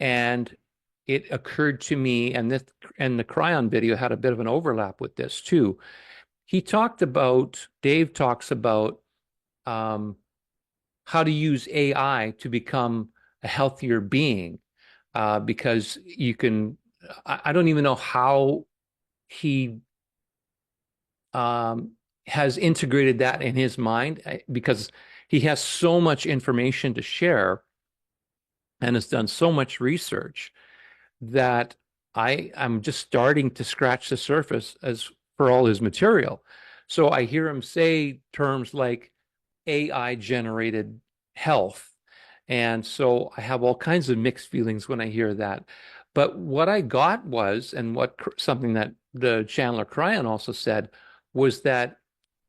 And it occurred to me, and the Cryan video had a bit of an overlap with this too. Dave talks about um, how to use AI to become a healthier being, because you can, I don't even know how he um, has integrated that in his mind, because he has so much information to share and has done so much research that I'm just starting to scratch the surface as for all his material. So I hear him say terms like AI generated health. And so I have all kinds of mixed feelings when I hear that. But what I got was, and what something that the Chandler Cryan also said, was that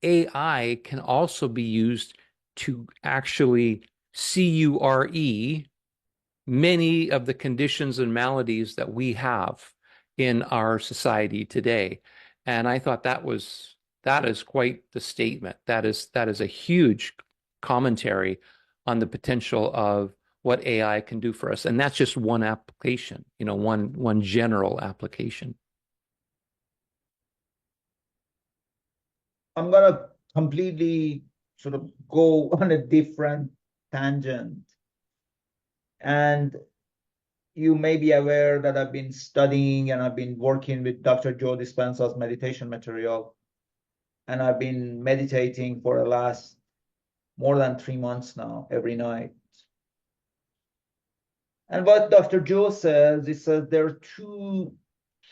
AI can also be used to actually cure many of the conditions and maladies that we have in our society today. And I thought that is quite the statement. That is a huge commentary on the potential of what AI can do for us. And that's just one application, one general application. I'm gonna completely sort of go on a different tangent. And you may be aware that I've been studying and I've been working with Dr. Joe Dispenza's meditation material. And I've been meditating for the last more than 3 months now, every night. And what Dr. Joe says, he says there are two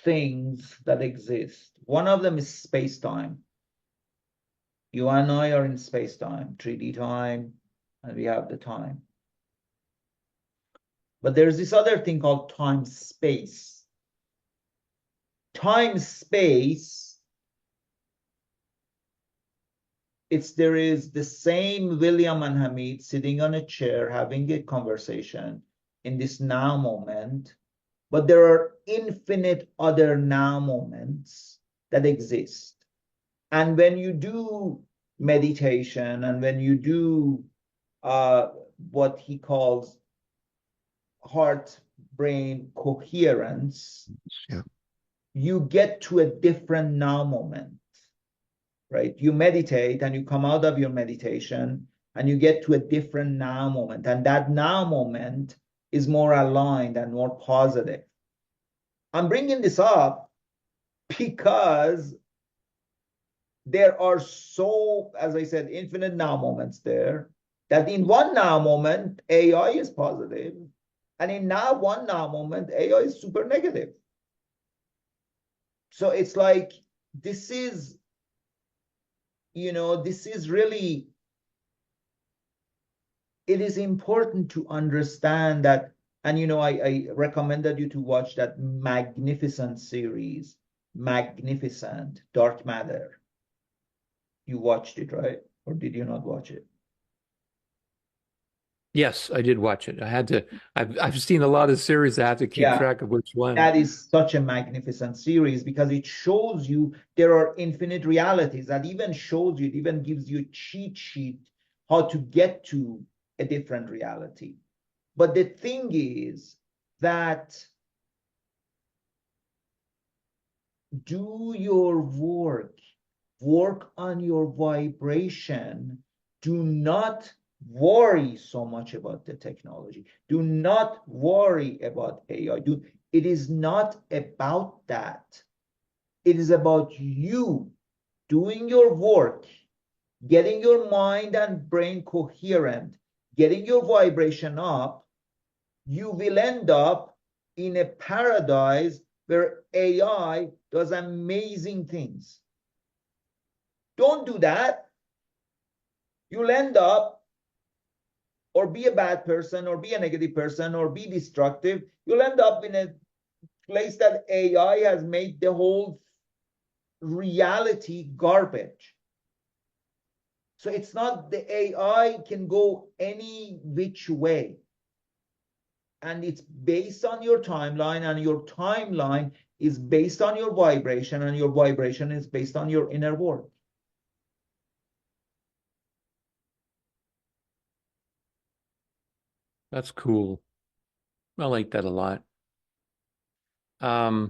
things that exist. One of them is space-time. You and I are in space-time, 3D time, and we have the time. But there's this other thing called time-space. Time-space, there is the same William and Hamid sitting on a chair having a conversation in this now moment, but there are infinite other now moments that exist. And when you do meditation and when you do what he calls heart brain coherence, Yeah. you get to a different now moment, right? You meditate and you come out of your meditation and you get to a different now moment. And that now moment is more aligned and more positive. I'm bringing this up because there are so, as I said, infinite now moments there, that in one now moment, AI is positive, and in now one now moment, AI is super negative. So it's like, this is, this is really, it is important to understand that. And I recommended you to watch that magnificent series, Magnificent Dark Matter. You watched it, right? Or did you not watch it? Yes, I did watch it. I've seen a lot of series. I have to keep Yeah, track of which one. that is such a magnificent series because it shows you there are infinite realities. That even shows you, it even gives you a cheat sheet how to get to a different reality. But the thing is that do your work on your vibration. Do not worry so much about the technology. Do not worry about AI. It is not about that. It is about you doing your work, getting your mind and brain coherent, getting your vibration up. You will end up in a paradise where AI does amazing things. Don't do that. You'll end up or be a bad person or be a negative person or be destructive. You'll end up in a place that AI has made the whole reality garbage. So it's not, the AI can go any which way. And it's based on your timeline, and your timeline is based on your vibration, and your vibration is based on your inner work. That's cool. I like that a lot. I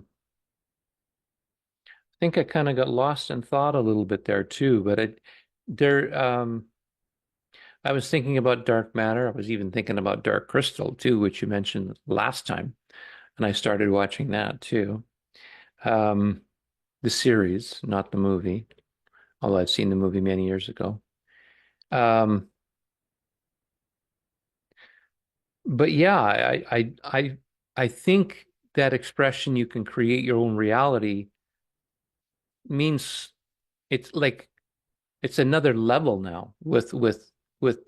think I kind of got lost in thought a little bit there too, but there, I was thinking about dark matter. I was even thinking about Dark Crystal too, which you mentioned last time, and I started watching that too. Um, the series, not the movie, although I've seen the movie many years ago. Um, but yeah, I think that expression, you can create your own reality, means it's like it's another level now with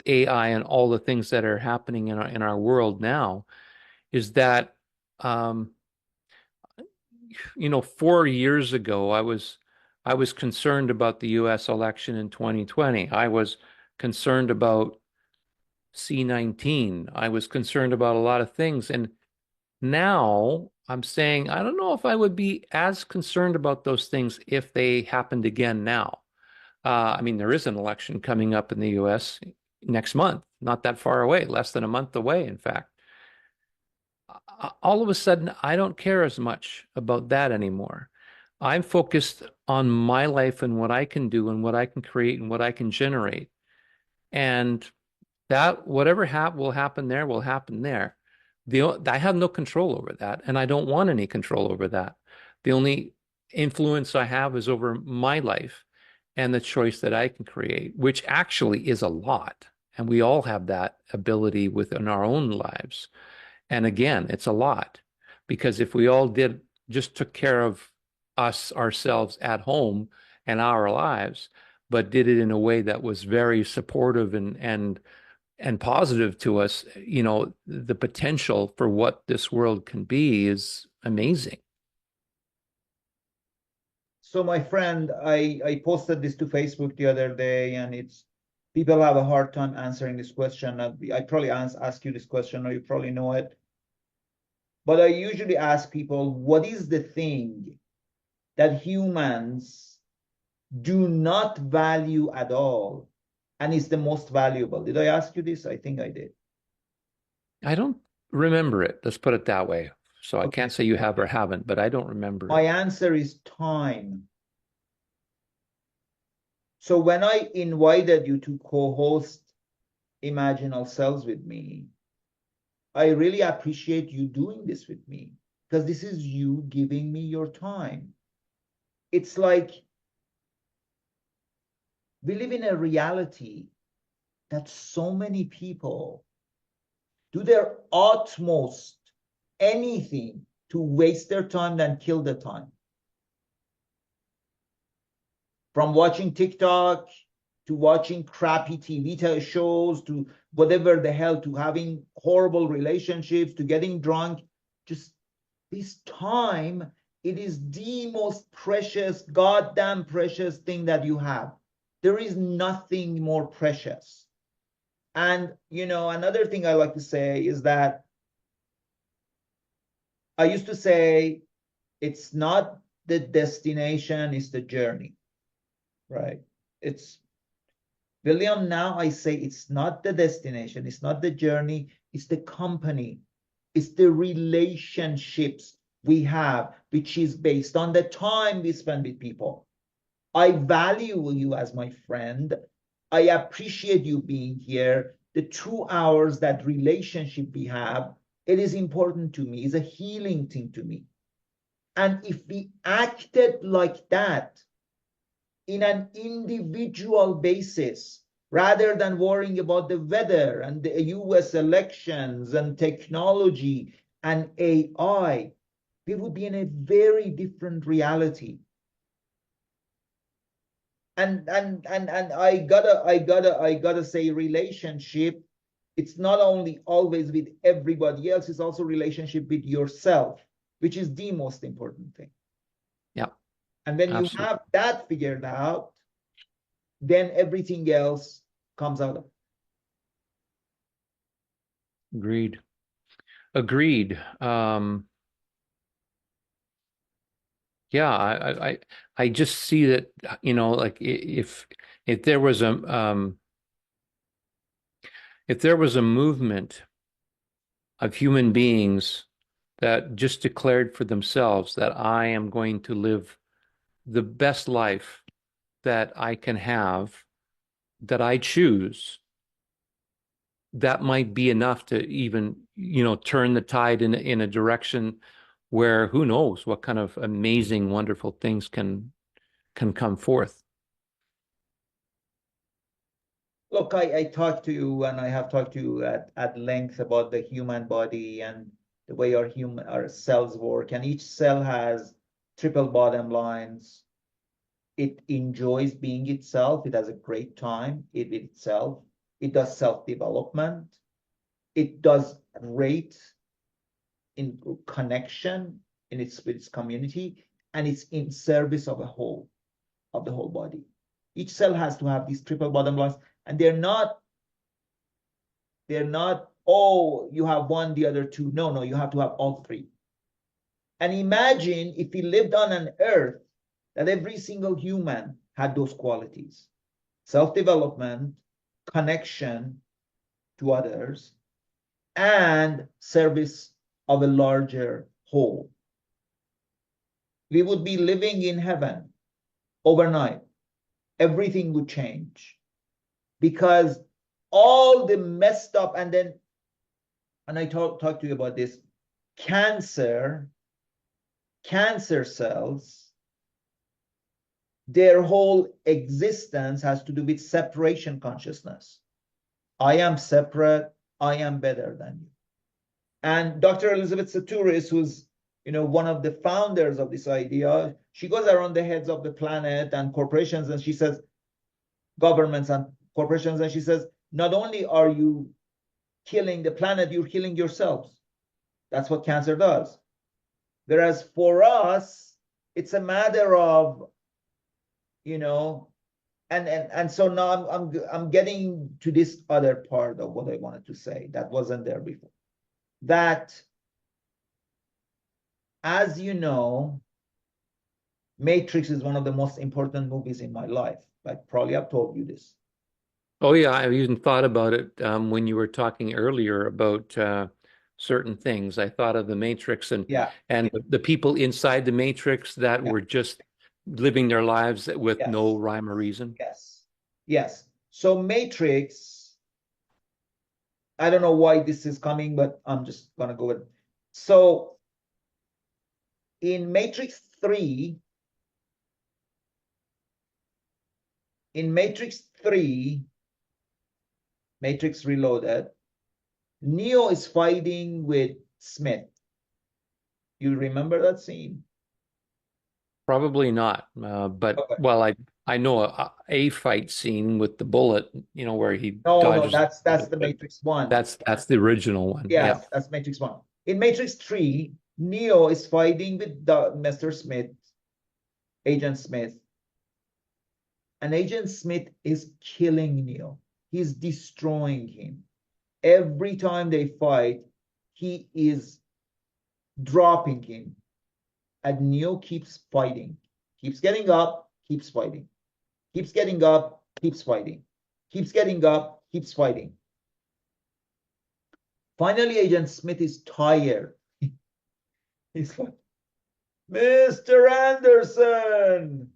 AI and all the things that are happening in our world now. Is that um, 4 years ago, I was concerned about the U.S. election in 2020. I was concerned about C-19. I was concerned about a lot of things, and now I'm saying I don't know if I would be as concerned about those things if they happened again now. I mean, there is an election coming up in the US next month, not that far away, less than a month away, in fact. All of a sudden, I don't care as much about that anymore. I'm focused on my life and what I can do and what I can create and what I can generate. And that whatever will happen there will happen there. I have no control over that, and I don't want any control over that. The only influence I have is over my life and the choice that I can create, which actually is a lot. And we all have that ability within our own lives. And again, it's a lot because if we all just took care of ourselves at home and our lives, but did it in a way that was very supportive and positive to us, the potential for what this world can be is amazing. So my friend, I posted this to Facebook the other day, and it's people have a hard time answering this question. I probably ask you this question, or you probably know it. But I usually ask people, what is the thing that humans do not value at all and is the most valuable? Did I ask you this? I think I did. I don't remember it. Let's put it that way. So I Okay. can't say you have or haven't, but I don't remember My it. answer is time. So when I invited you to co-host Imagine Ourselves with me, I really appreciate you doing this with me because this is you giving me your time. It's like we live in a reality that so many people do their utmost, anything to waste their time than kill the time. From watching TikTok to watching crappy TV shows to whatever the hell, to having horrible relationships to getting drunk. Just this time, it is the most precious, goddamn precious thing that you have. There is nothing more precious. And, another thing I like to say is that I used to say it's not the destination, it's the journey, right? It's William, now I say it's not the destination, it's not the journey, it's the company, it's the relationships we have, which is based on the time we spend with people. I value you as my friend. I appreciate you being here. The 2 hours, that relationship we have, it is important to me. It's a healing thing to me. And if we acted like that in an individual basis, rather than worrying about the weather and the US elections and technology and AI, we would be in a very different reality. And I gotta say, relationship, it's not only always with everybody else, it's also relationship with yourself, which is the most important thing. Yeah, And when you absolutely. have that figured out, then everything else comes out of it. Agreed. Agreed. Yeah, I just see that, like if there was a if there was a movement of human beings that just declared for themselves that I am going to live the best life that I can have, that I choose, that might be enough to even, turn the tide in a direction where who knows what kind of amazing, wonderful things can come forth. Look, I talked to you, and I have talked to you at length about the human body and the way our cells work, and each cell has triple bottom lines. It enjoys being itself. It has a great time in itself. It does self-development. It does great in connection in with its community, and it's in service of the whole body. Each cell has to have these triple bottom lines, and they're not, oh, you have one, the other two. No, you have to have all three. And imagine if we lived on an earth that every single human had those qualities: self-development, connection to others, and service of a larger whole. We would be living in heaven overnight. Everything would change, because all the messed up, and I talk to you about this, cancer cells, their whole existence has to do with separation consciousness. I am separate, I am better than you. And Dr. Elizabeth Saturis, who's one of the founders of this idea, she goes around the heads of the planet and corporations, and she says, governments and corporations, and she says, not only are you killing the planet, you're killing yourselves. That's what cancer does. Whereas for us, it's a matter of, and so now I'm getting to this other part of what I wanted to say that wasn't there before. That, as you know, Matrix is one of the most important movies in my life. Like, probably I've told you this. Oh yeah, I even thought about it when you were talking earlier about certain things. I thought of the Matrix and Yeah, the people inside the Matrix that yeah, were just living their lives with no yes, rhyme or reason. yes. So Matrix, I don't know why this is coming, but I'm just gonna go with. So in Matrix 3, Matrix Reloaded, Neo is fighting with Smith. You remember that scene? Probably not. But Okay. well, I know a fight scene with the bullet, where he No, dodges. that's the Matrix 1. That's the original one. Yeah. Yes, that's Matrix 1. In Matrix 3, Neo is fighting with Mr. Smith, Agent Smith, and Agent Smith is killing Neo. He's destroying him. Every time they fight, he is dropping him. And Neo keeps fighting, keeps getting up, keeps fighting, keeps getting up, keeps fighting, keeps getting up, keeps fighting. Finally, Agent Smith is tired. He's like, Mr. Anderson,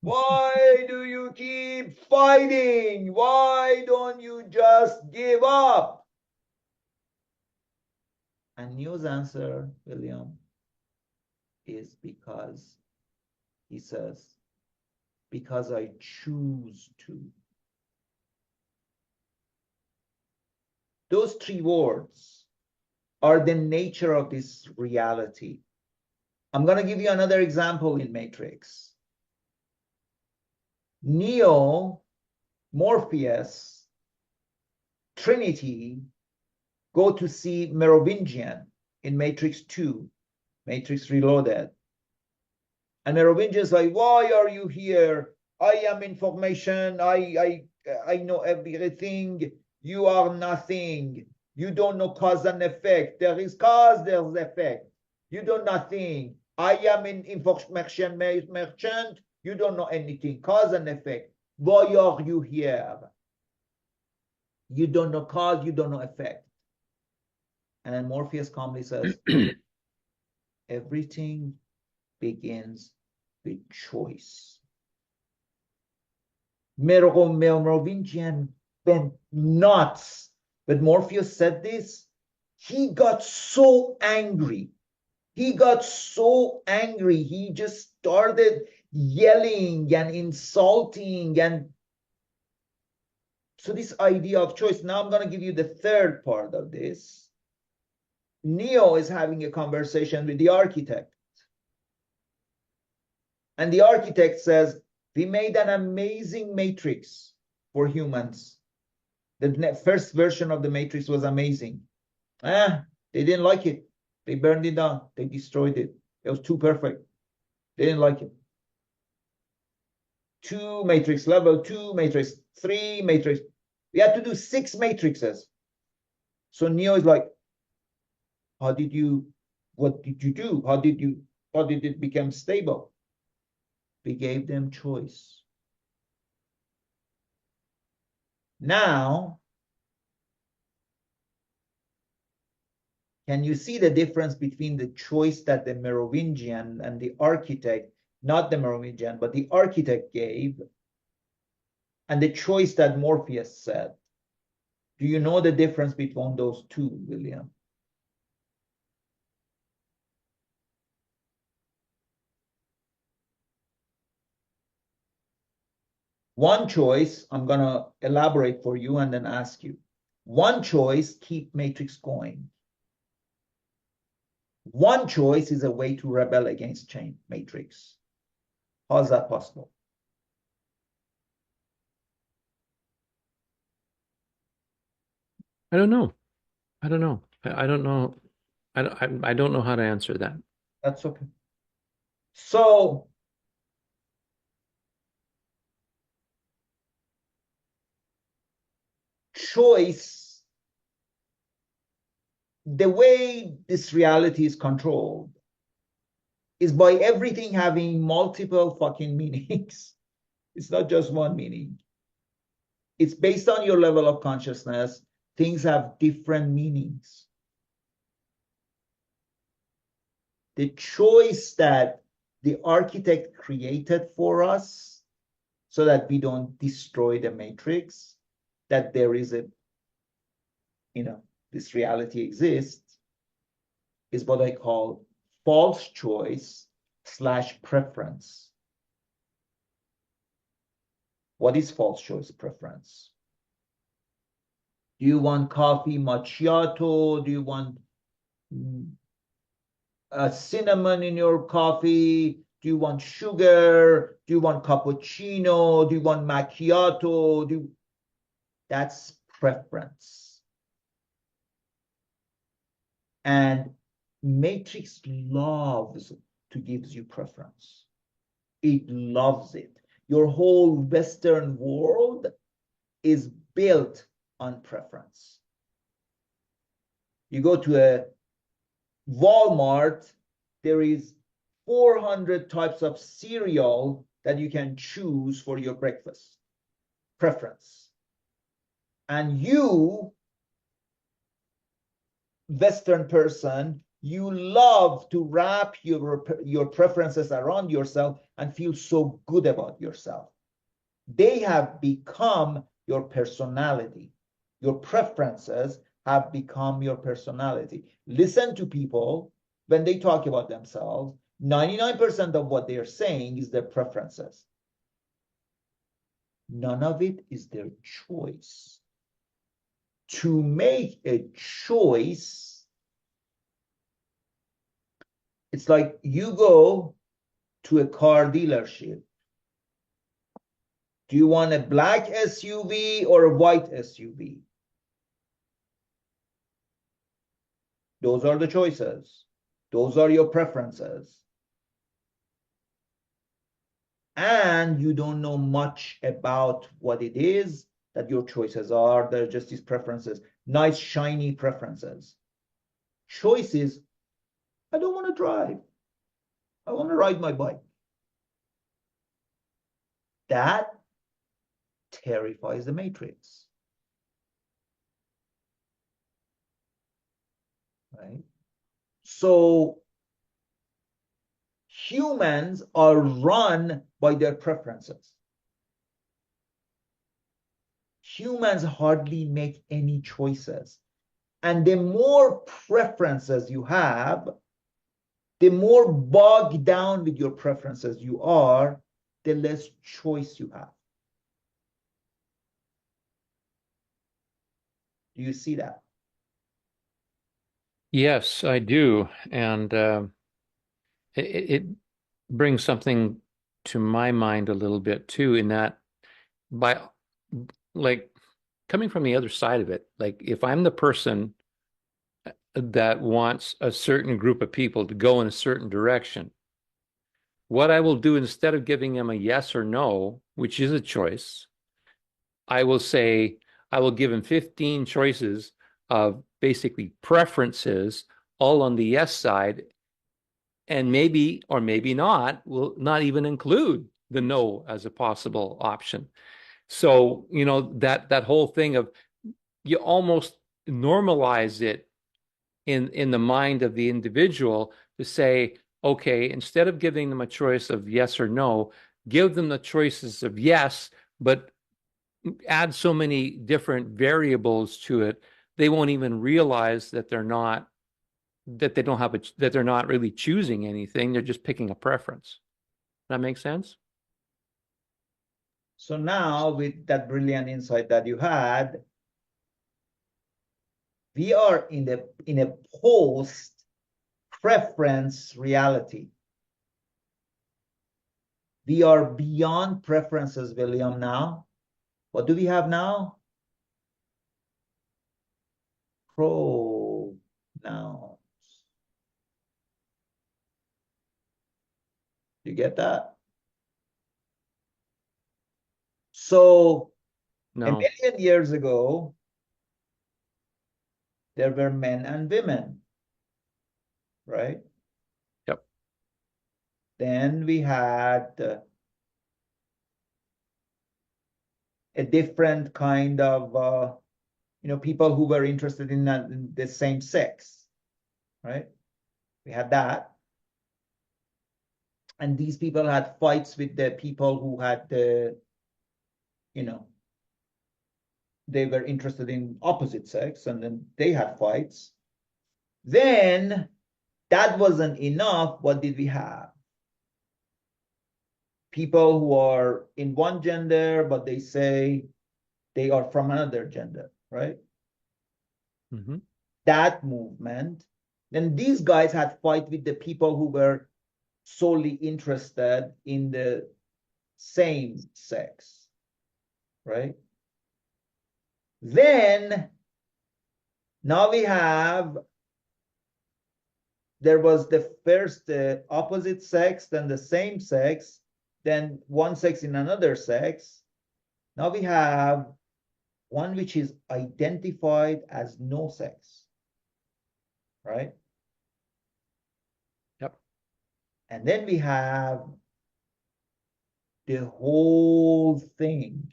why do you keep fighting? Why don't you just give up? And Neo's answer, William, is because he says, because I choose to. Those three words are the nature of this reality. I'm going to give you another example in Matrix. Neo, Morpheus, Trinity go to see Merovingian in Matrix 2, Matrix Reloaded. And Merovingian is like, why are you here? I am information. I know everything. You are nothing. You don't know cause and effect. There is cause, there's effect. You don't know nothing. I am an information merchant. You don't know anything. Cause and effect. Why are you here? You don't know cause, you don't know effect. And then Morpheus calmly says, everything begins with choice. Merovingian went nuts. But Morpheus said this. He got so angry. He got so angry. He just started yelling and insulting. And so this idea of choice, now I'm going to give you the third part of this. Neo is having a conversation with the architect. And the architect says, we made an amazing matrix for humans. The first version of the matrix was amazing. They didn't like it. They burned it down. They destroyed it. It was too perfect. They didn't like it. 2 matrix, level 2 matrix, 3 matrix. We had to do 6 matrices. So Neo is like, what did you do? How did it become stable? We gave them choice. Now, can you see the difference between the choice that the Merovingian and the architect, not the Merovingian, but the architect gave, and the choice that Morpheus said? Do you know the difference between those two, William? One choice, I'm going to elaborate for you and then ask you. One choice, keep matrix going. One choice is a way to rebel against chain matrix. How's that possible? I don't know. I don't know. I don't know. I don't know how to answer that. That's okay. So choice, the way this reality is controlled is by everything having multiple fucking meanings. It's not just one meaning. It's based on your level of consciousness. Things have different meanings. The choice that the architect created for us so that we don't destroy the matrix, that there is a, this reality exists, is what I call false choice / preference. What is false choice preference? Do you want coffee macchiato? Do you want cinnamon in your coffee? Do you want sugar? Do you want cappuccino? Do you want macchiato? That's preference. And matrix loves to give you preference. It loves it. Your whole Western world is built on preference. You go to a Walmart, there is 400 types of cereal that you can choose for your breakfast. Preference. And you, Western person, you love to wrap your preferences around yourself and feel so good about yourself. They have become your personality. Your preferences have become your personality. Listen to people when they talk about themselves. 99% of what they're saying is their preferences. None of it is their choice. To make a choice, it's like you go to a car dealership. Do you want a black SUV or a white SUV? Those are the choices. Those are your preferences. And you don't know much about what it is that your choices are. They're just these preferences, nice, shiny preferences. Choices, I don't want to drive. I want to ride my bike. That terrifies the matrix. right? So humans are run by their preferences. Humans hardly make any choices. And the more preferences you have, the more bogged down with your preferences you are, the less choice you have. Do you see that? Yes, I do. And it brings something to my mind a little bit too, in that by like coming from the other side of it, like if I'm the person that wants a certain group of people to go in a certain direction, what I will do instead of giving them a yes or no, which is a choice, I will say, I will give them 15 choices of basically preferences, all on the yes side, and maybe or maybe not, will not even include the no as a possible option. So, that whole thing of you almost normalize it in the mind of the individual to say, okay, instead of giving them a choice of yes or no, give them the choices of yes, but add so many different variables to it, they won't even realize that they don't have that they're not really choosing anything. They're just picking a preference. That makes sense? So now, with that brilliant insight that you had, we are in a post preference reality. We are beyond preferences, William, now. What do we have now? Pronouns. You get that? So a No. million years ago, there were men and women, right? Yep. Then we had a different kind of, people who were interested in the same sex, right? We had that. And these people had fights with the people who had you know, they were interested in opposite sex, and then they had fights. Then that wasn't enough. What did we have? People who are in one gender, but they say they are from another gender, right? Mm-hmm. That movement. Then these guys had fight with the people who were solely interested in the same sex, right? Then now we have, there was the first opposite sex, then the same sex, then one sex in another sex. Now we have one which is identified as no sex, right? Yep. And then we have the whole thing,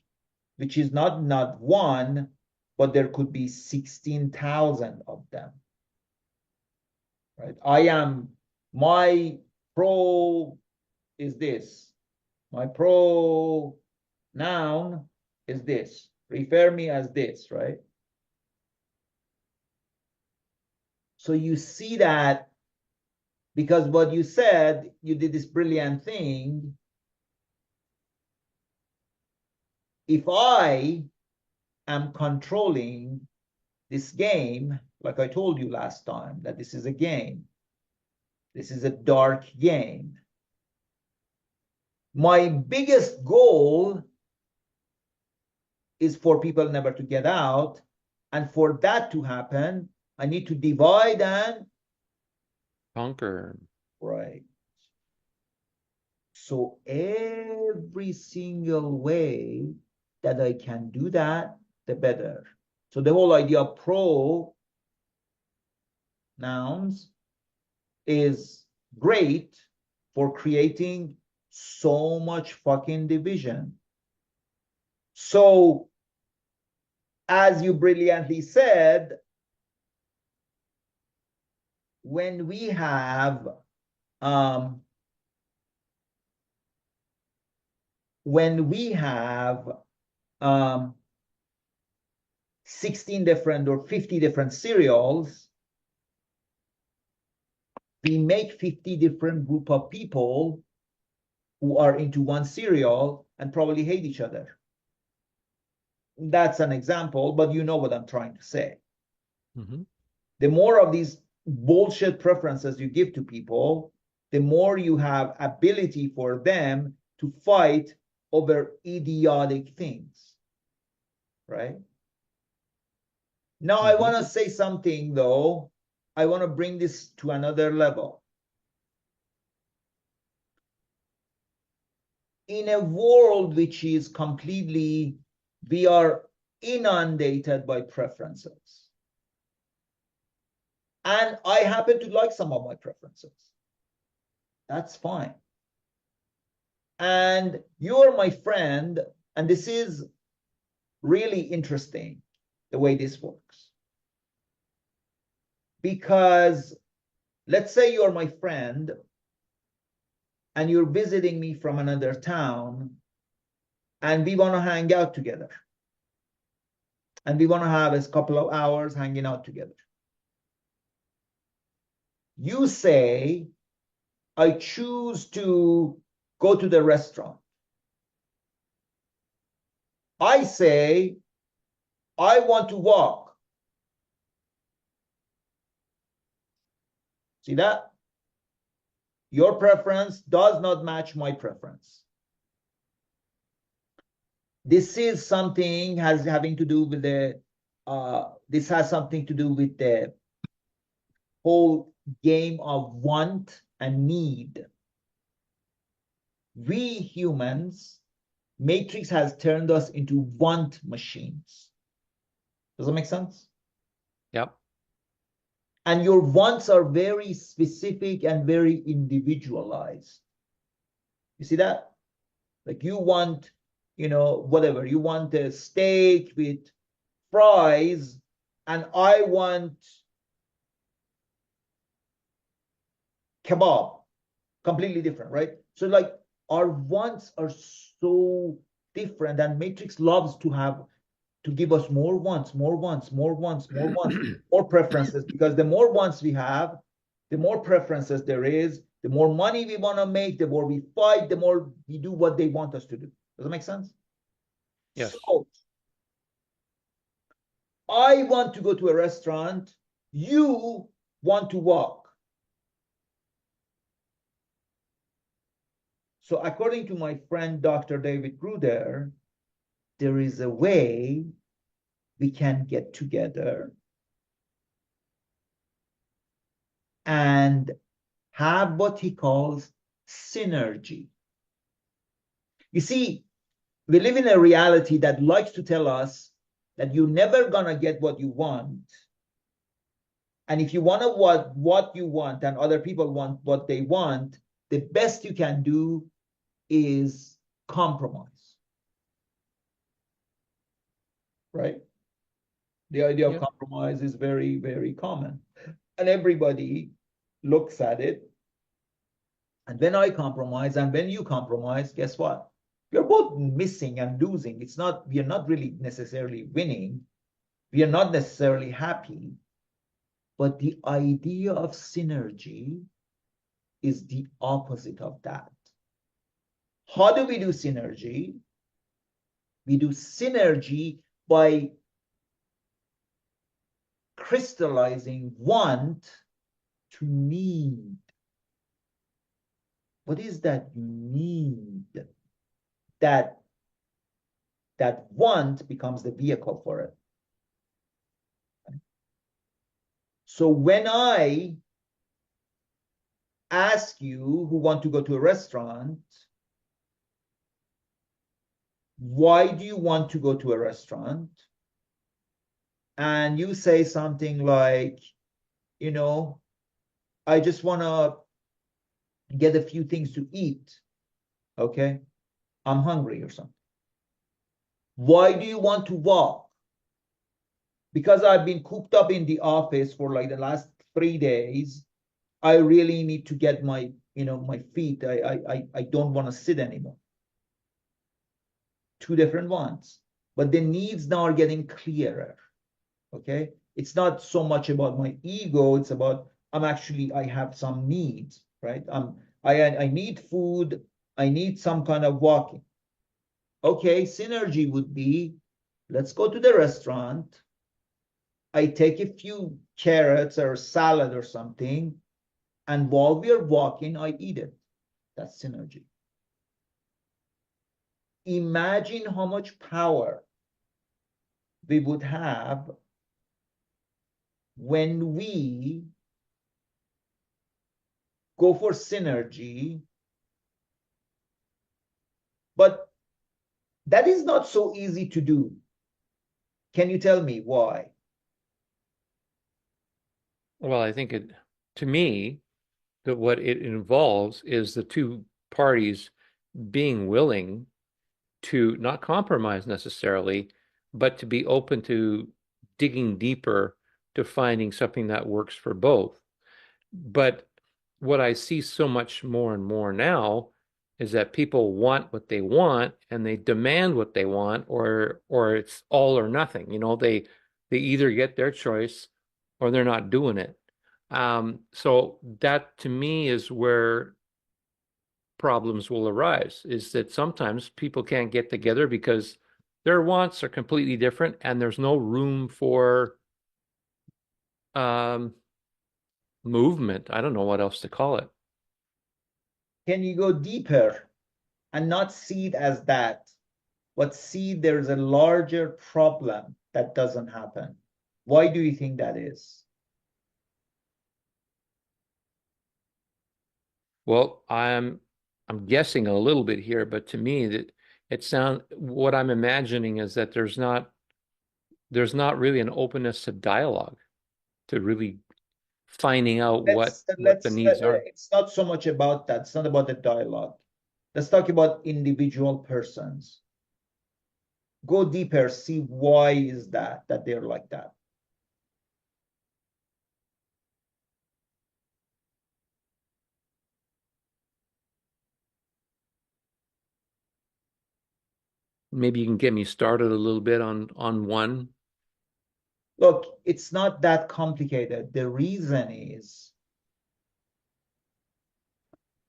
which is not one, but there could be 16,000 of them, right? My pro is this. My pronoun is this. Refer me as this, right? So you see that, because what you said, you did this brilliant thing. If I am controlling this game, like I told you last time, that this is a game, this is a dark game. My biggest goal is for people never to get out. And for that to happen, I need to divide and Conquer. right. So every single way that I can do that, the better. So the whole idea of pronouns is great for creating so much fucking division. So, as you brilliantly said, when we have um, 16 different or 50 different cereals, we make 50 different group of people who are into one cereal and probably hate each other. That's an example, but you know what I'm trying to say. Mm-hmm. The more of these bullshit preferences you give to people, the more you have ability for them to fight over idiotic things, right? Now, I want to say something, though. I want to bring this to another level. In a world which is completely, we are inundated by preferences. And I happen to like some of my preferences. That's fine. And you're my friend, and this is really interesting, the way this works. Because let's say you're my friend, and you're visiting me from another town, and we want to hang out together. And we want to have a couple of hours hanging out together. You say, I choose to go to the restaurant. I say, I want to walk. See that? Your preference does not match my preference. This is something having to do with the, this has something to do with the whole game of want and need. We humans, Matrix has turned us into want machines. Does that make sense? Yep. And your wants are very specific and very individualized. You see that? Like you want, whatever. You want a steak with fries, and I want kebab. Completely different, right? So like our wants are so different, and Matrix loves to give us more wants, more wants, more wants, more wants, more preferences, because the more wants we have, the more preferences there is, the more money we want to make, the more we fight, the more we do what they want us to do. Does that make sense? Yes. So I want to go to a restaurant, you want to walk. So according to my friend Dr. David Gruder, there is a way we can get together and have what he calls synergy. You see, we live in a reality that likes to tell us that you're never gonna get what you want. And if you want to what you want and other people want what they want, the best you can do is compromise. Right? The idea of compromise is very, very common. And everybody looks at it. And when I compromise and when you compromise, guess what? We're both missing and losing. We are not really necessarily winning. We are not necessarily happy. But the idea of synergy is the opposite of that. How do we do synergy? We do synergy by crystallizing want to need. What is that you need? That want becomes the vehicle for it. So when I ask you who want to go to a restaurant, why do you want to go to a restaurant? And you say something like, I just want to get a few things to eat. Okay. I'm hungry or something. Why do you want to walk? Because I've been cooped up in the office for like the last 3 days I really need to get my, my feet. I don't want to sit anymore. Two different ones. But the needs now are getting clearer. Okay. It's not so much about my ego. It's about I have some needs, right? I need food. I need some kind of walking. Okay. Synergy would be, let's go to the restaurant. I take a few carrots or salad or something. And while we are walking, I eat it. That's synergy. Imagine how much power we would have when we go for synergy, but that is not so easy to do. Can you tell me why? Well, I think to me, that what it involves is the two parties being willing to not compromise necessarily, but to be open to digging deeper to finding something that works for both. But what I see so much more and more now is that people want what they want and they demand what they want, or it's all or nothing. They either get their choice or they're not doing it. So that to me is where problems will arise, is that sometimes people can't get together because their wants are completely different and there's no room for um, movement. I don't know what else to call it. Can you go deeper and not see it as that, but see there's a larger problem that doesn't happen? Why do you think that is? Well, I'm guessing a little bit here, but to me that it sound what I'm imagining is that there's not really an openness to dialogue, to really finding out what the needs are. It's not so much about that. It's not about the dialogue. Let's talk about individual persons. Go deeper, see why is that they're like that. Maybe you can get me started a little bit on one. Look, it's not that complicated. The reason is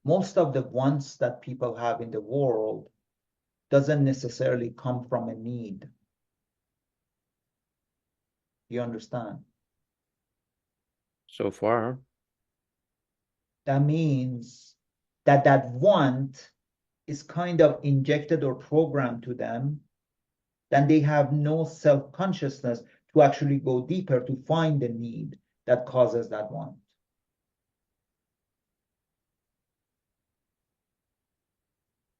most of the wants that people have in the world doesn't necessarily come from a need. You understand? So far. That means that want is kind of injected or programmed to them, then they have no self-consciousness to actually go deeper to find the need that causes that want.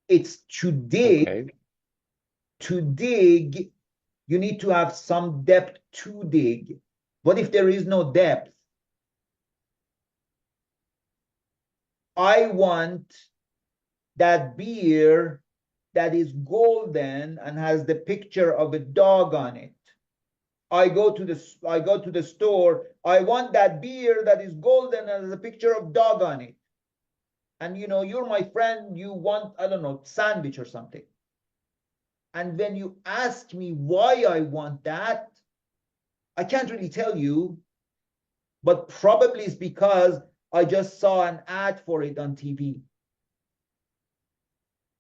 It's Okay. to dig, you need to have some depth to dig. But if there is no depth, I want that beer that is golden and has the picture of a dog on it. I go to the store. I want that beer that is golden and has a picture of dog on it. And you're my friend. You want, I don't know, sandwich or something. And when you ask me why I want that, I can't really tell you, but probably it's because I just saw an ad for it on TV.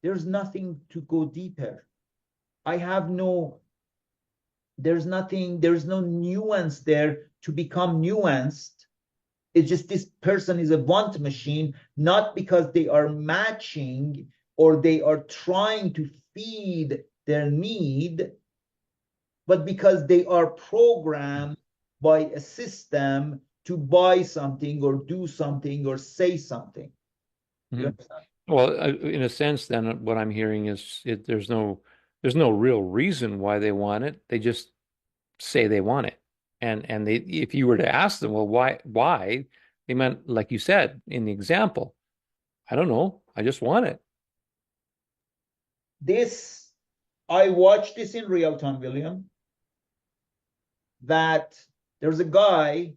There's nothing to go deeper. I have no, there's nothing, there's no nuance there to become nuanced. It's just this person is a want machine, not because they are matching or they are trying to feed their need, but because they are programmed by a system to buy something or do something or say something. You Mhm. understand? Well, in a sense, then what I'm hearing is there's no real reason why they want it. They just say they want it, and if you were to ask them, well, why? They meant, like you said in the example, I don't know, I just want it. This, I watched this in real time, William, that there's a guy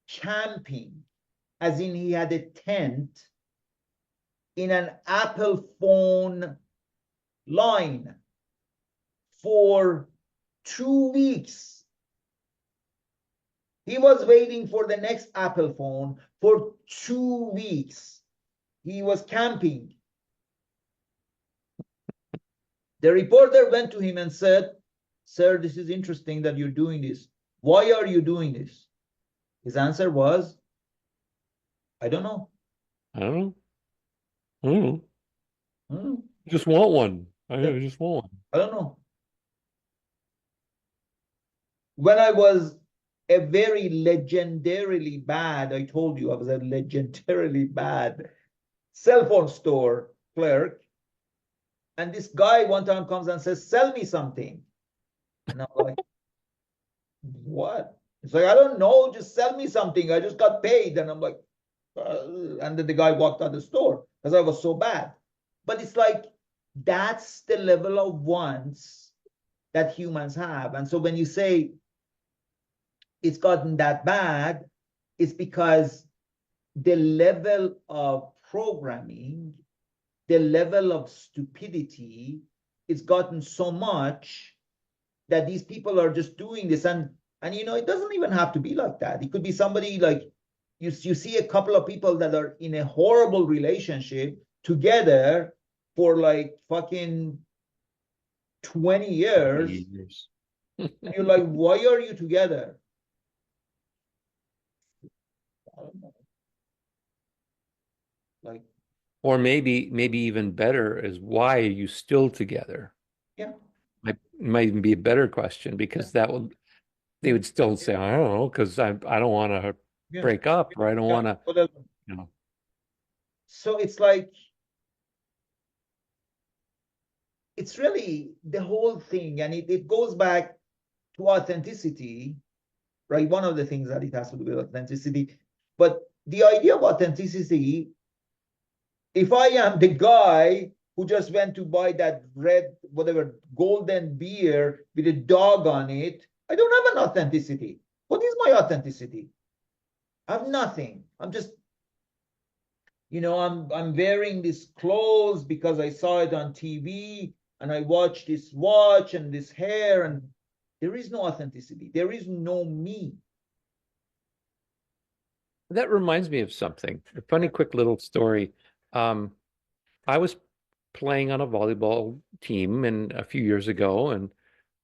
camping as in he had a tent in an Apple phone line for 2 weeks. He was waiting for the next Apple phone for 2 weeks. He was camping. The reporter went to him and said, "Sir, this is interesting that you're doing this. Why are you doing this?" His answer was, "I don't know. I don't know. I don't know. I don't know. I just want one. Yeah, I just want one. I don't know." When I was a very legendarily bad, I told you I was a legendarily bad cell phone store clerk. And this guy one time comes and says, "Sell me something." And I'm like, "What?" It's like, "I don't know, just sell me something. I just got paid." And I'm like, and then the guy walked out the store because I was so bad. But it's like, that's the level of wants that humans have. And so when you say it's gotten that bad, it's because the level of programming, the level of stupidity, it's gotten so much that these people are just doing this. And it doesn't even have to be like that. It could be somebody like you see a couple of people that are in a horrible relationship together for like fucking 20 years. Years. And you're like, why are you together? I don't know. Like, Or maybe even better is, why are you still together? yeah, Might even be a better question, yeah, because they would still say, I don't know, because I don't want to yeah, break up, or I don't yeah, want to, whatever. you know. So it's like, it's really the whole thing. And it goes back to authenticity, right? One of the things that it has to do with authenticity. But the idea of authenticity, if I am the guy who just went to buy that red, whatever, golden beer with a dog on it, I don't have an authenticity. What is my authenticity? I have nothing. I'm just, I'm wearing this clothes because I saw it on TV, and I watched this watch and this hair, and there is no authenticity. There is no me. That reminds me of something. A funny, quick little story. Um, I was playing on a volleyball team and a few years ago, and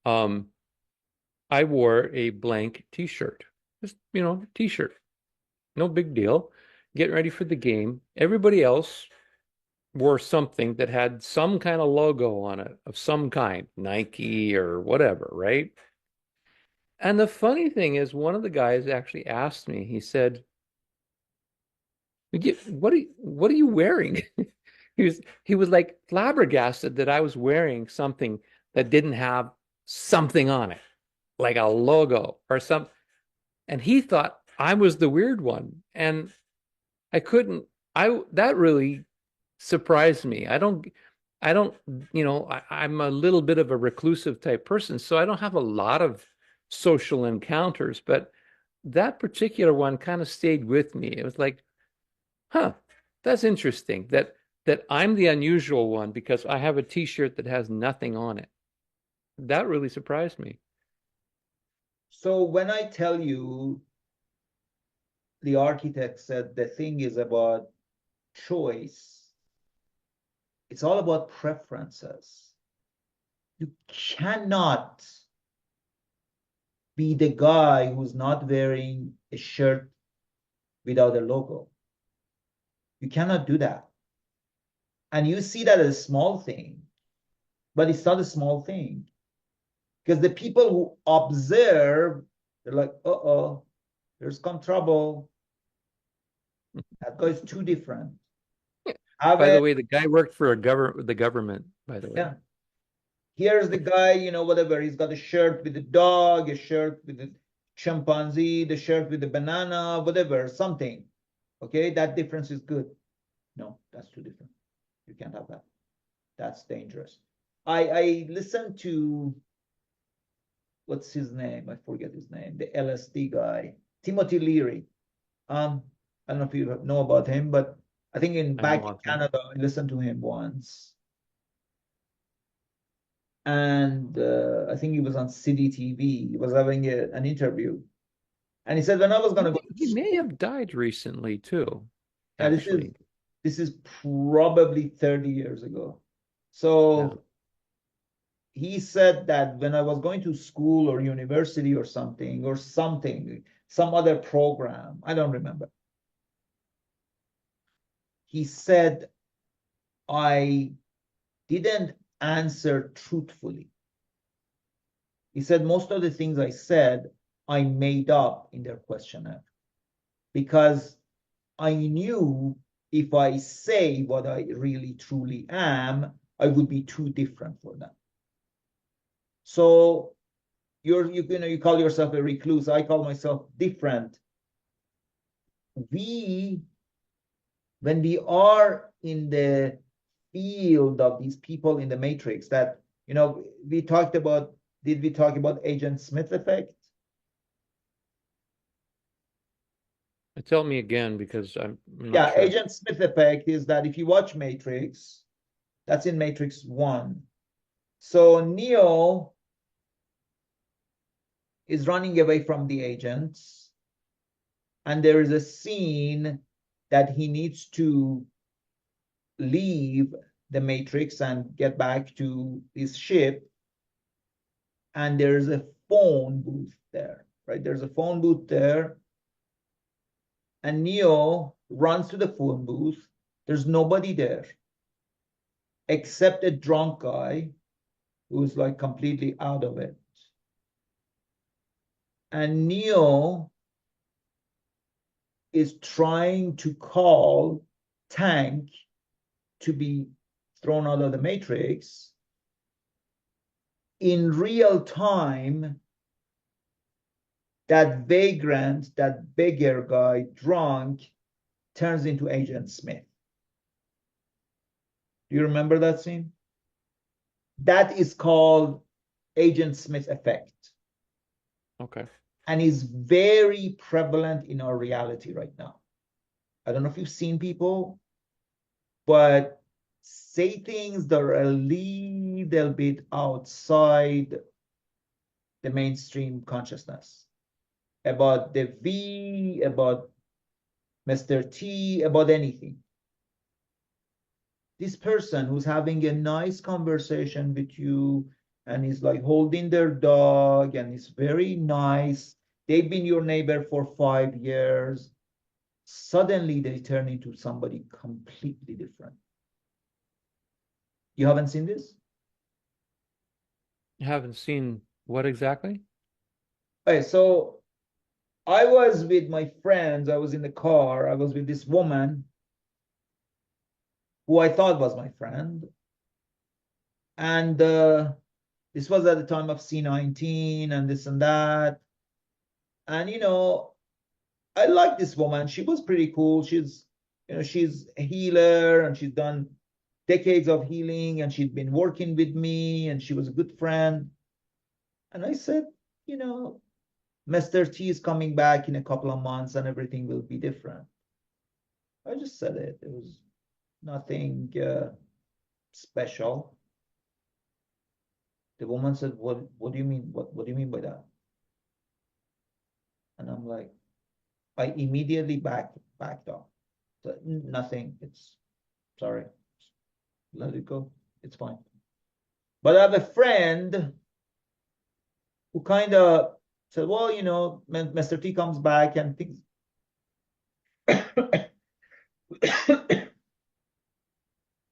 um, I wore a blank t-shirt. Just, t-shirt. No big deal. Getting ready for the game. Everybody else wore something that had some kind of logo on it of some kind, Nike or whatever, right? And the funny thing is, one of the guys actually asked me, he said, what are you wearing?" He was like flabbergasted that I was wearing something that didn't have something on it, like a logo or some, and he thought I was the weird one. And I couldn't, that really surprised me. I don't, I'm a little bit of a reclusive type person, so I don't have a lot of social encounters, but that particular one kind of stayed with me. It was like, huh, that's interesting that I'm the unusual one because I have a t-shirt that has nothing on it. That really surprised me. So when I tell you the architect said the thing is about choice, it's all about preferences. You cannot be the guy who's not wearing a shirt without a logo. You cannot do that. And you see that as a small thing, but it's not a small thing. Because the people who observe, they're like, uh-oh, there's come trouble. That guy's too different. Have By the it, way, the guy worked for the government, by the way. yeah. Here's the guy, whatever. He's got a shirt with a dog, a shirt with a chimpanzee, the shirt with a banana, whatever, something. Okay, that difference is good. No, that's too different. You can't have that. That's dangerous. I listened to, what's his name? I forget his name. The LSD guy, Timothy Leary. Um, I don't know if you know about him, but I think in I know back in of him. Canada, I listened to him once, and I think he was on City TV. He was having an interview, and he said, "When I was going to go to He may school, have died recently too, yeah, actually. this is probably 30 years ago." Yeah. So he said that when I was going to school or university or something, some other program, I don't remember. He said I didn't answer truthfully. He said most of the things I said, I made up in their questionnaire because I knew if I say what I really truly am, I would be too different for them. So you call yourself a recluse. I call myself different. We when we are in the field of these people in the matrix that we talked about, did we talk about Agent Smith effect? Tell me again because I'm not Yeah, sure. Agent Smith effect is that if you watch Matrix, that's in Matrix 1. So Neo is running away from the agents, and there is a scene that he needs to leave the Matrix and get back to his ship, and there's a phone booth there, right? There's a phone booth there, and Neo runs to the phone booth. There's nobody there except a drunk guy who's like completely out of it. And Neo is trying to call Tank to be thrown out of the Matrix. In real time, that vagrant, that beggar guy, drunk, turns into Agent Smith. Do you remember that scene? That is called Agent Smith effect Okay. and is very prevalent in our reality right now. I don't know if you've seen people, but say things that are a little bit outside the mainstream consciousness about the V, about Mr. T, about anything. This person who's having a nice conversation with you and is like holding their dog and is very nice. They've been your neighbor for 5 years. Suddenly they turn into somebody completely different. You haven't seen this? You haven't seen what exactly? Okay, so I was with my friends. I was in the car. I was with this woman who I thought was my friend. And this was at the time of C19 and this and that. And, I like this woman. She was pretty cool. She's a healer and she's done decades of healing and she'd been working with me and she was a good friend. And I said, you know, Mr. T is coming back in a couple of months and everything will be different. I just said it. It was nothing special. The woman said, what do you mean? What do you mean by that? And I'm like, I immediately backed off. So, nothing. It's sorry. Let it go. It's fine. But I have a friend who kind of said, well, Mr. T comes back and things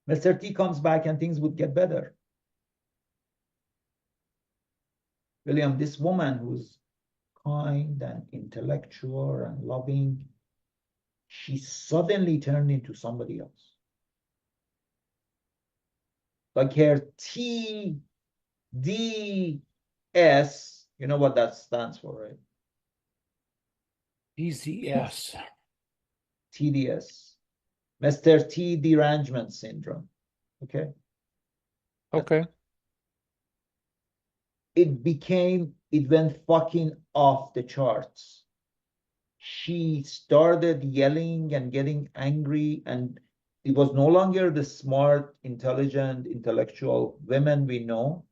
Mr. T comes back and things would get better. William, this woman who's kind and intellectual and loving, she suddenly turned into somebody else. Like her TDS, you know what that stands for, right? EZS. TDS, Mr. T derangement syndrome. Okay. That's, Okay. it went fucking off the charts. she started yelling and getting angry, and it was no longer the smart, intelligent, intellectual women we know.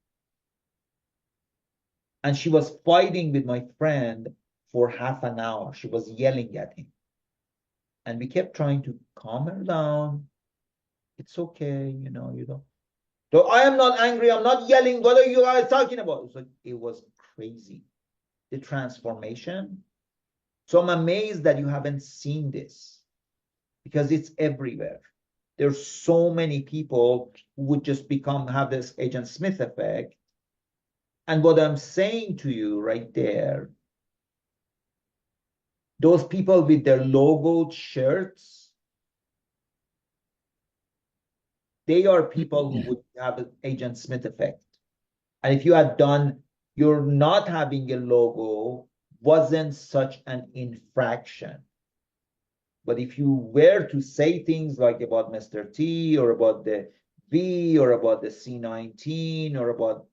And she was fighting with my friend for half an hour. She was yelling at him. And we kept trying to calm her down. It's okay, you don't. So I am not angry. I'm not yelling. What are you guys talking about? It was crazy. The transformation. So I'm amazed that you haven't seen this because it's everywhere. There's so many people who would just have this Agent Smith effect. And what I'm saying to you right there, those people with their logoed shirts, they are people who would have an Agent Smith effect. And if you had done, you're not having a logo wasn't such an infraction. But if you were to say things like about Mr. T or about the V or about the C19 or about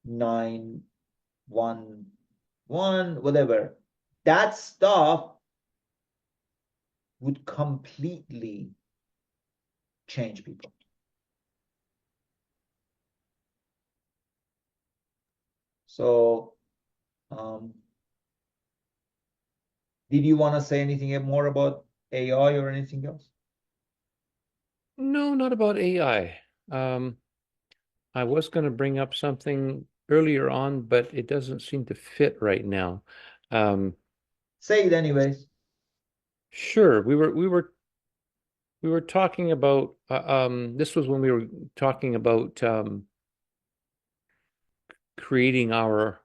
911, whatever, that stuff would completely change people. So, did you want to say anything more about AI or anything else? No, not about AI. I was going to bring up something earlier on, but it doesn't seem to fit right now. Um, Say it anyways. sure, we were talking about this was when we were talking about creating our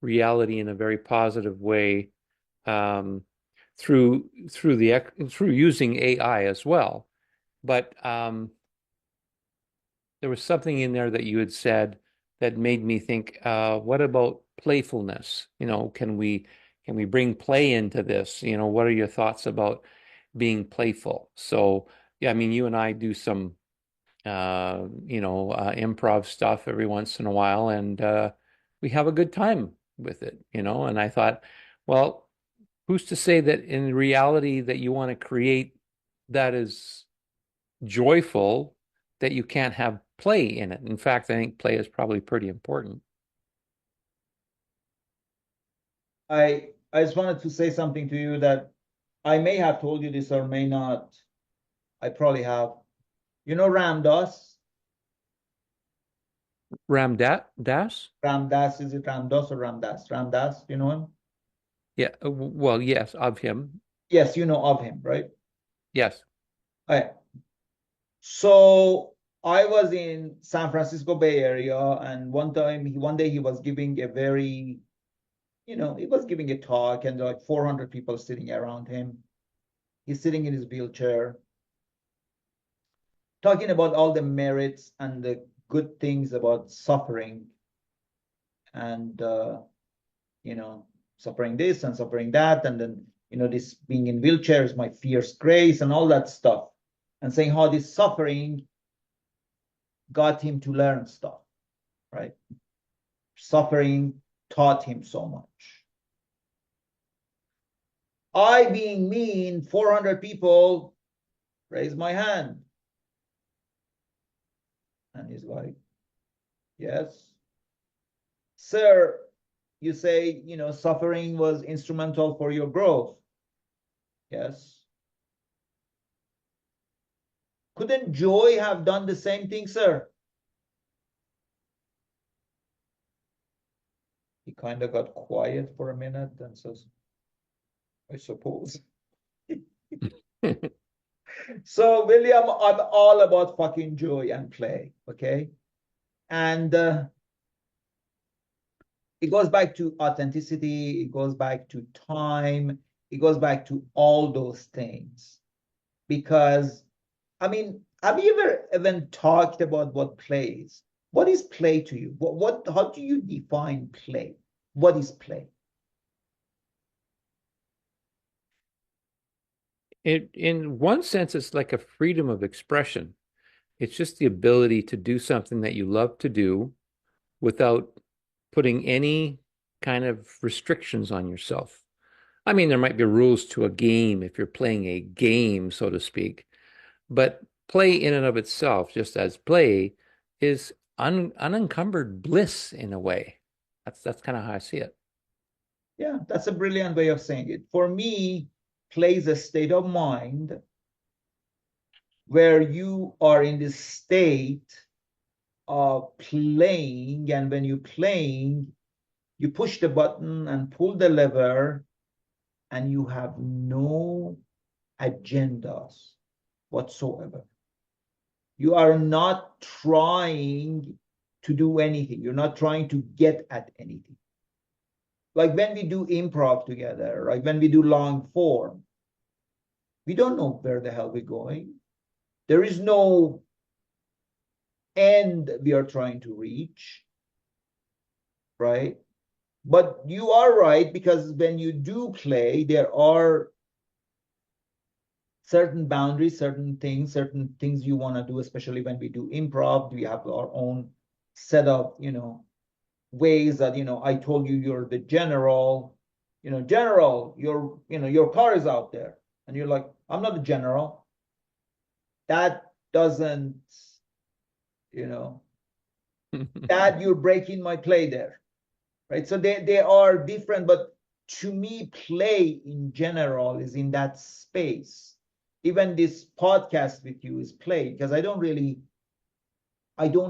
reality in a very positive way um, through using AI as well. But there was something in there that you had said that made me think, what about playfulness? Can we bring play into this? What are your thoughts about being playful? So, yeah, I mean, you and I do some improv stuff every once in a while, and we have a good time with it. And I thought, well, who's to say that in reality that you want to create that is joyful, that you can't have play in it? In fact, I think play is probably pretty important. I just wanted to say something to you that I may have told you this or may not. I probably have. You know Ram Dass? Das? Ram Dass, is it Ram Dass or Ram Dass? Ram Dass, you know him? Yeah, well, yes, of him. Yes, you know of him, right? Yes. Okay. So I was in San Francisco Bay Area, and one day he was giving a very, he was giving a talk, and there were like 400 people sitting around him. He's sitting in his wheelchair, talking about all the merits and the good things about suffering, and suffering this and suffering that, and then this being in wheelchair is my fierce grace and all that stuff, and saying how this suffering got him to learn stuff, right? Suffering taught him so much. I, being mean, 400 people raise my hand. And he's like, yes. Sir, you say, suffering was instrumental for your growth. Yes. Couldn't joy have done the same thing, sir? He kind of got quiet for a minute and says, I suppose. So, William, I'm all about fucking joy and play, okay? And it goes back to authenticity, it goes back to time, it goes back to all those things. Because, I mean, have you ever even talked about what play is? What is play to you? How do you define play? What is play? In one sense, it's like a freedom of expression. It's just the ability to do something that you love to do without putting any kind of restrictions on yourself. I mean, there might be rules to a game if you're playing a game, so to speak, but play in and of itself, just as play, is unencumbered bliss in a way. That's kind of how I see it. Yeah, that's a brilliant way of saying it. For me, play is a state of mind where you are in this state of playing, and when you're playing, you push the button and pull the lever, and you have no agendas whatsoever. You are not trying to do anything. You're not trying to get at anything. Like when we do improv together, like when we do long form, we don't know where the hell we're going. There is no end we are trying to reach, right? But you are right, because when you do play, there are certain boundaries, certain things you want to do, especially when we do improv. We have our own set of, ways that, I told you you're the general, general, your car is out there. And you're like, I'm not the general. That doesn't, you know, that you're breaking my play there. Right. So they are different, but to me, play in general is in that space. Even this podcast with you is play, because I don't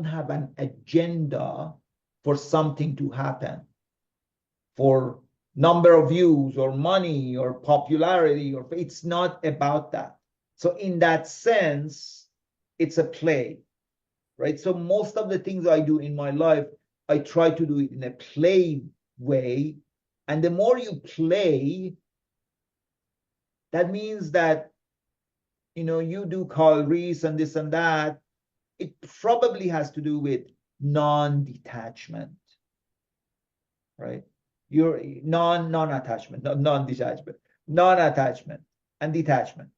have an agenda for something to happen, for number of views or money or popularity, or it's not about that. So in that sense, it's a play, right? So most of the things I do in my life, I try to do it in a play way. And the more you play, that means that, you do calories and this and that. It probably has to do with non-detachment, right? You're non-attachment, not non-detachment, non-attachment and detachment,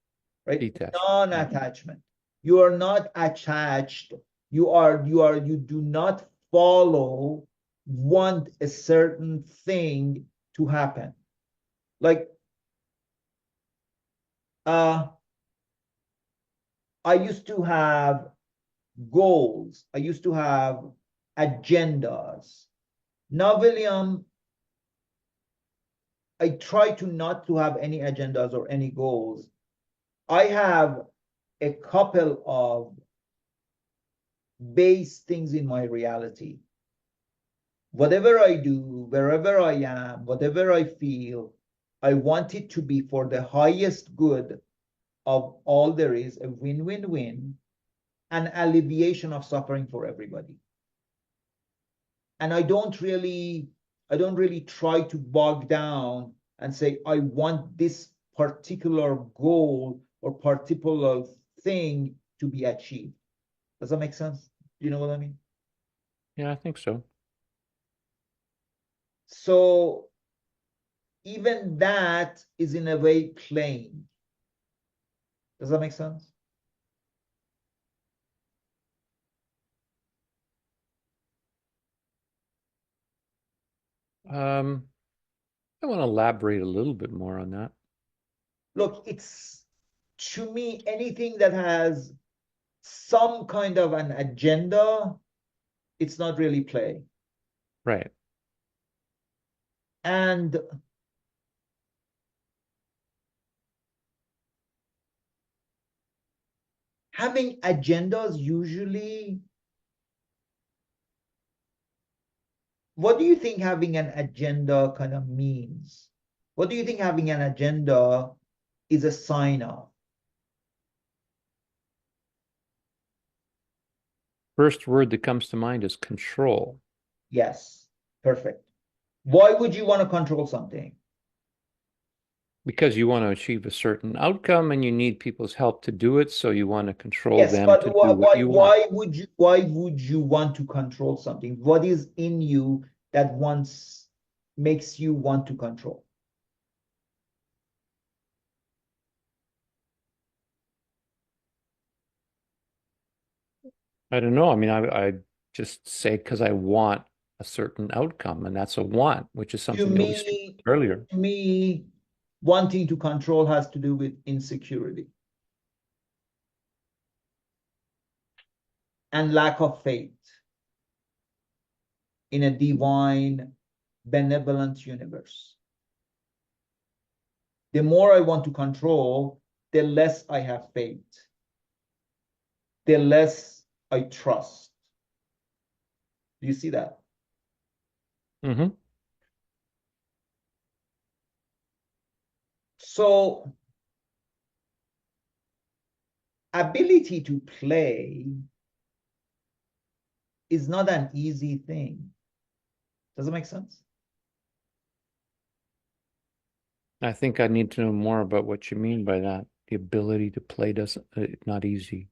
right? Detachment. Yeah. Non-attachment. You are not attached. You do not follow, want a certain thing to happen. Like, uh, I used to have goals. I used to have agendas. Now, William, I try to not to have any agendas or any goals. I have a couple of base things in my reality. Whatever I do, wherever I am, whatever I feel, I want it to be for the highest good of all there is, a win-win-win, an alleviation of suffering for everybody. And I don't really try to bog down and say, I want this particular goal or particular thing to be achieved. Does that make sense? Do you know what I mean? Yeah, I think so. So even that is in a way playing. Does that make sense? Um, I want to elaborate a little bit more on that. Look, it's, to me, anything that has some kind of an agenda, it's not really play. Right. And having agendas usually, what do you think having an agenda kind of means? What do you think having an agenda is a sign of? First word that comes to mind is control, Yes, perfect. Why would you want to control something? because you want to achieve a certain outcome and you need people's help to do it, so you want to control Yes, them but to why, do what why, you want. why would you want to control something? What is in you that once makes you want to control? I don't know. I mean, I just say because I want a certain outcome, and that's a want, which is To something that we spoke me, earlier. to me, Wanting to control has to do with insecurity and lack of faith in a divine, benevolent universe. The more I want to control, the less I have faith, the less I trust. Do you see that? Mm-hmm. So, ability to play is not an easy thing. Does it make sense? I think I need to know more about what you mean by that. The ability to play doesn't, not easy.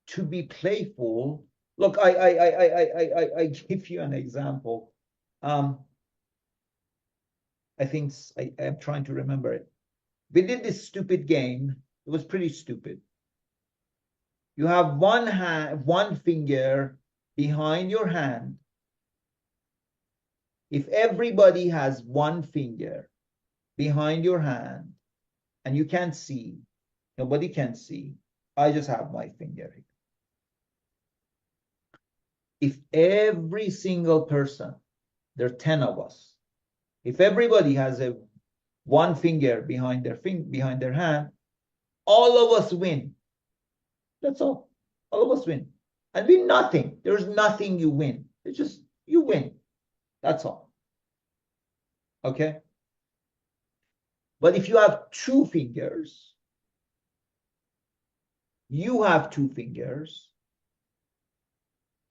To be playful. Look, I give you an example. I think I'm trying to remember it. We did this stupid game. It was pretty stupid. You have one hand, one finger behind your hand. If everybody has one finger behind your hand and you can't see, nobody can see, I just have my finger here. If every single person, there are 10 of us, if everybody has a one finger behind their hand, all of us win. That's all. All of us win. And win nothing. There's nothing you win. It's just you win. That's all. Okay? But if you have two fingers, you have two fingers,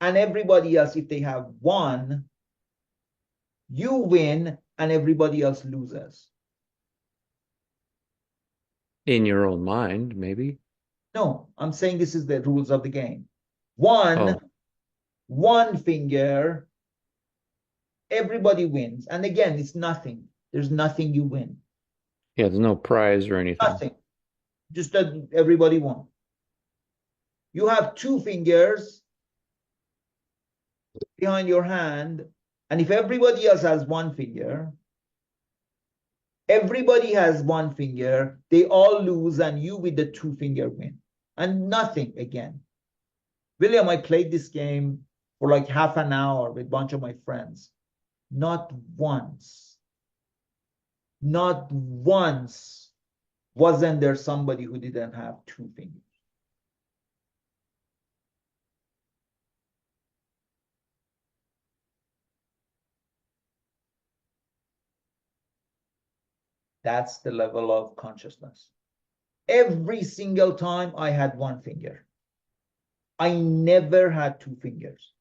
and everybody else, if they have one, you win and everybody else loses. In your own mind, maybe. No, I'm saying this is the rules of the game. One, Oh, one finger, everybody wins. And again, it's nothing. There's nothing you win. yeah, there's no prize or anything. Nothing. Just that everybody won. You have two fingers behind your hand, and if everybody else has one finger, everybody has one finger, they all lose, and you with the two finger win. And nothing again. William, I played this game for like half an hour with a bunch of my friends. Not once, not once wasn't there somebody who didn't have two fingers. That's the level of consciousness. Every single time I had one finger. I never had two fingers.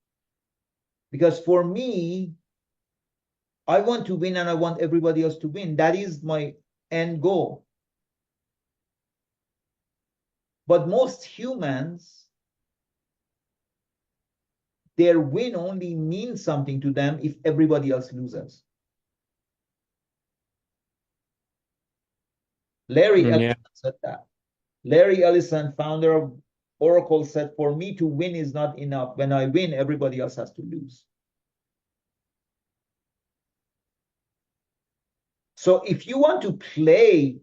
Because for me, I want to win and I want everybody else to win. That is my end goal. But most humans, their win only means something to them if everybody else loses. Larry Mm, yeah. Ellison said that. Larry Ellison, founder of Oracle, said, for me to win is not enough. When I win, everybody else has to lose. So if you want to play,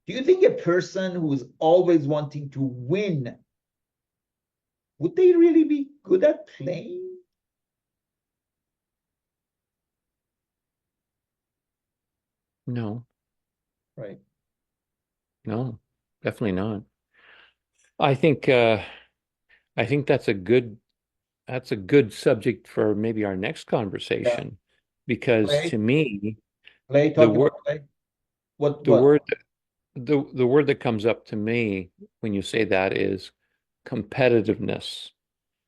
do you think a person who is always wanting to win, would they really be good at playing? No, Right. no, definitely not. I think that's a good subject for maybe our next Yeah. conversation, because Play, to me, play, the talking word about play. What, the what? word the word that comes up to me when you say that is competitiveness.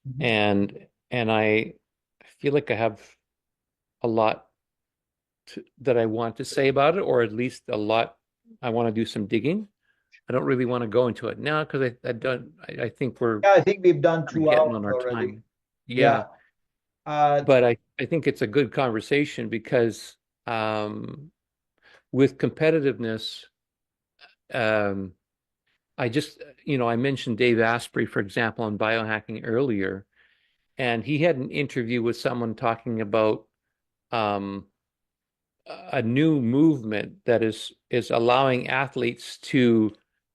Mhm. And I feel like I have a lot that I want to say about it, or at least a lot I want to do some digging. I don't really want to go into it now because I think we're Yeah, I think we've done kind of two getting hours on our already. time. Yeah, Yeah. Uh, but I think it's a good conversation because with competitiveness, um, I just, I mentioned Dave Asprey, for example, on biohacking earlier, and he had an interview with someone talking about um, a new movement that is allowing athletes to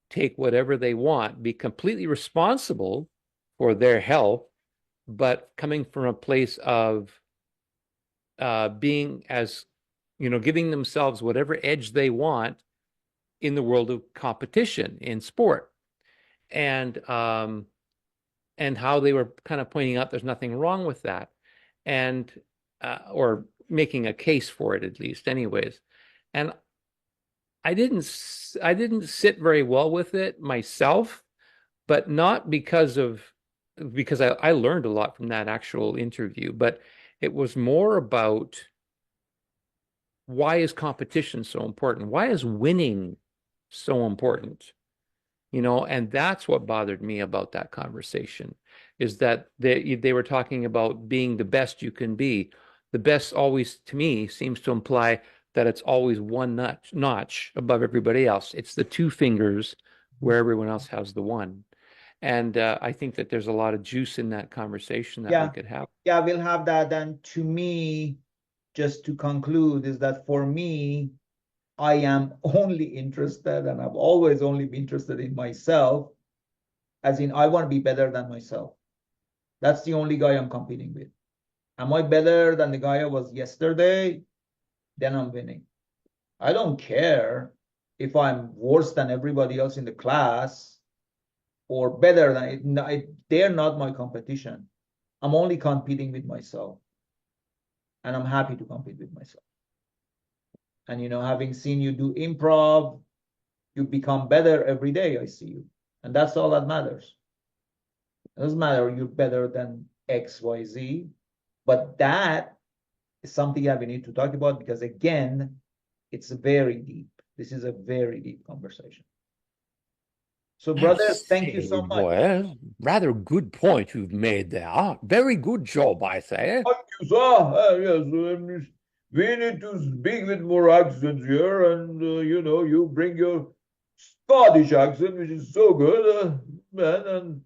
take whatever they want, be completely responsible for their health, but coming from a place of being as, giving themselves whatever edge they want in the world of competition in sport. And and how they were kind of pointing out there's nothing wrong with that, and or making a case for it at least, anyways. And I didn't sit very well with it myself, but not because I learned a lot from that actual interview, but it was more about why is competition so important? Why is winning so important? And that's what bothered me about that conversation, is that they were talking about being the best you can be. The best always, to me, seems to imply that it's always one notch above everybody else. It's the two fingers where everyone else has the one. And I think that there's a lot of juice in that conversation that we Yeah, could have. yeah, we'll have that. And to me, just to conclude, is that for me, I am only interested, and I've always only been interested in myself, as in I want to be better than myself. That's the only guy I'm competing with. Am I better than the guy I was yesterday? Then I'm winning. I don't care if I'm worse than everybody else in the class or better than it. They're not my competition. I'm only competing with myself, and I'm happy to compete with myself. And having seen you do improv, you become better every day. I see you, and that's all that matters. It doesn't matter you're better than XYZ, but that is something that we need to talk about, because again, it's very deep. This is a very deep conversation. So, I brothers, thank you say, so much. boy, rather good point you've made there. Very good job, I say. Thank you, sir. Yes, we need to speak with more accents here, and you bring your Scottish accent, which is so good, man, and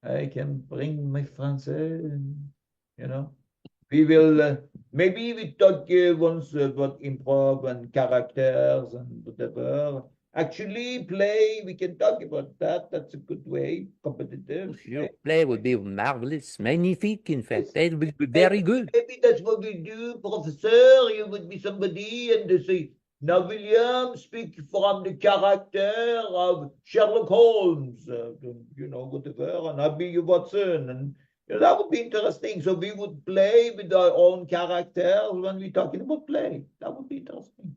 I can bring my Francais. You know, we will maybe we talk once about improv and characters and whatever. Actually, play. We can talk about that. That's a good way. Competitive. Your play would be marvelous, magnifique, in fact. Yes. It would be Maybe, very good. maybe that's what we do, Professor. You would be somebody and they say, now, William, speak from the character of Sherlock Holmes, whatever, and I'll be you Watson. And that would be interesting. So we would play with our own characters when we're talking about play. That would be interesting.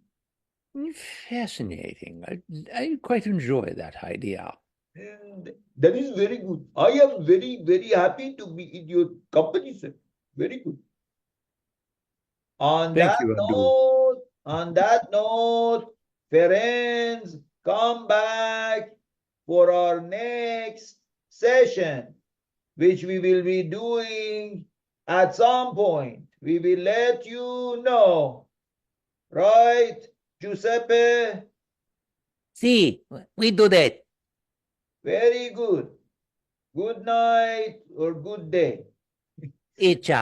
Fascinating. I quite enjoy that idea. And that is very good. I am very, very happy to be in your company, sir. Very good. On Thank that you, Abdul. note, on that note, friends, come back for our next session, which we will be doing at some point. We will let you know. Right, Giuseppe? See, we do that. Very good. Good night or good day. E ciao.